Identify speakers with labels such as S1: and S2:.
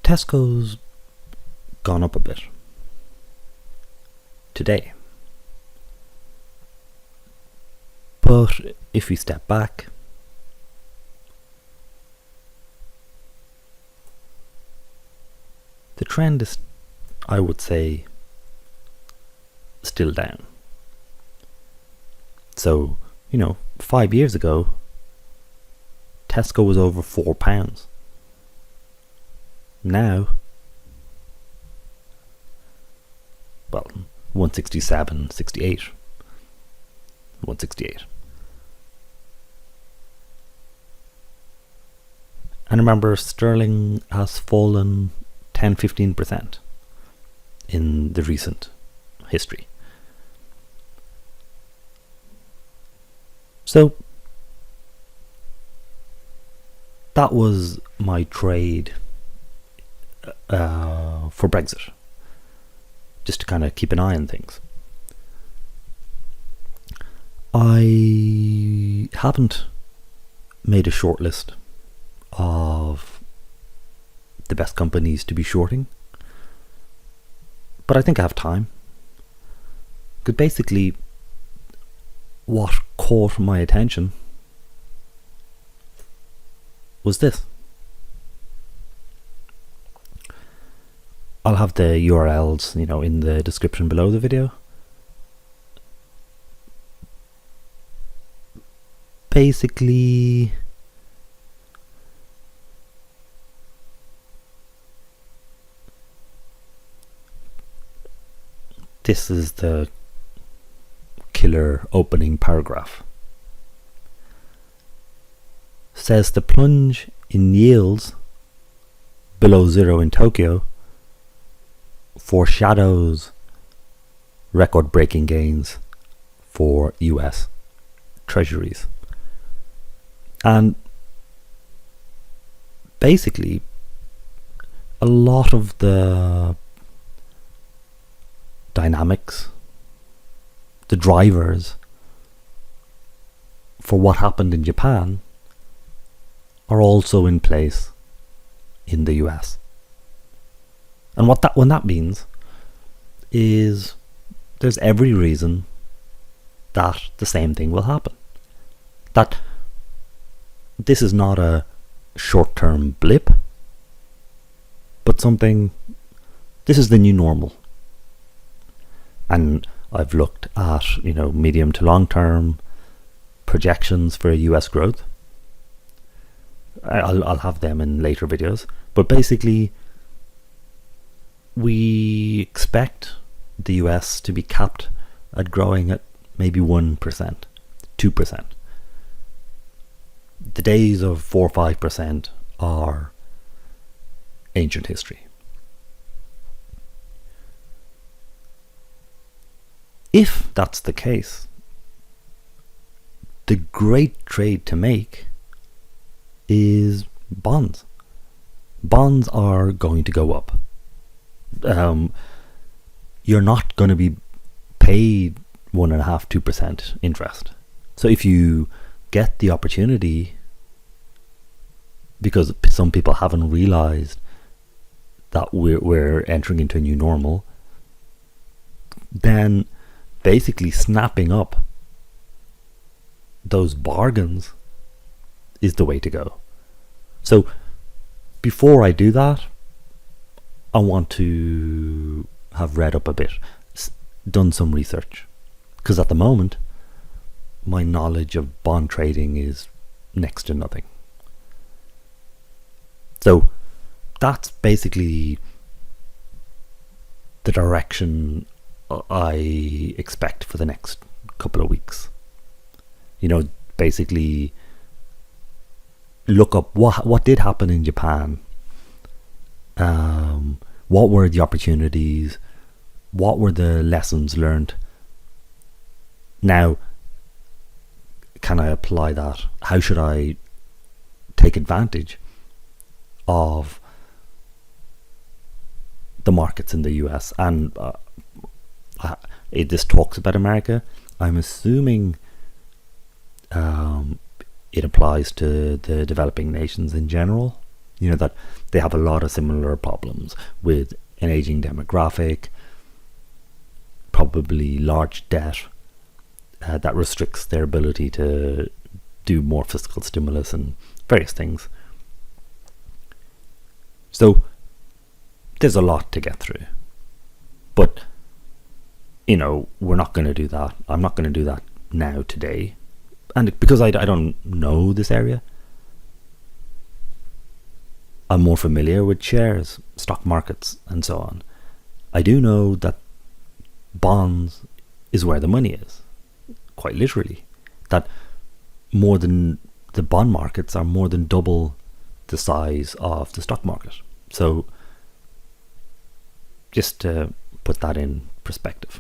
S1: Tesco's gone up a bit today. But if we step back, the trend is, I would say, still down. So, 5 years ago, Tesco was over £4. Now, well, 167, 68, 168. And remember, sterling has fallen 10-15% in the recent history. So that was my trade for Brexit, just to kind of keep an eye on things. I haven't made a short list of the best companies to be shorting, but I think I have time, because basically what caught my attention was this. I'll have the URLs, in the description below the video. Basically, this is the killer opening paragraph. Says the plunge in yields below zero in Tokyo foreshadows record-breaking gains for US treasuries. And basically, a lot of the dynamics, the drivers for what happened in Japan are also in place in the US. And what that means is there's every reason that the same thing will happen. That this is not a short-term blip, but this is the new normal. And I've looked at, medium to long-term projections for US growth. I'll have them in later videos. But basically, we expect the US to be capped at growing at maybe 1%, 2%. The days of 4 or 5% are ancient history. If that's the case, the great trade to make is bonds. Bonds are going to go up. You're not going to be paid 1.5%, 2% interest. So if you get the opportunity, because some people haven't realized that we're entering into a new normal, then basically snapping up those bargains is the way to go. So before I do that, I want to have read up a bit, done some research, because at the moment my knowledge of bond trading is next to nothing. So that's basically the direction I expect for the next couple of weeks. Basically look up what did happen in Japan. What were the opportunities? What were the lessons learned? Now, can I apply that? How should I take advantage of the markets in the US? And this talks about America. I'm assuming it applies to the developing nations in general. that they have a lot of similar problems with an aging demographic, probably large debt that restricts their ability to do more fiscal stimulus and various things. So there's a lot to get through. But, we're not going to do that. I'm not going to do that now, today. And because I don't know this area, I'm more familiar with shares, stock markets, and so on. I do know that bonds is where the money is, quite literally. That the bond markets are more than double the size of the stock market. So just to put that in perspective.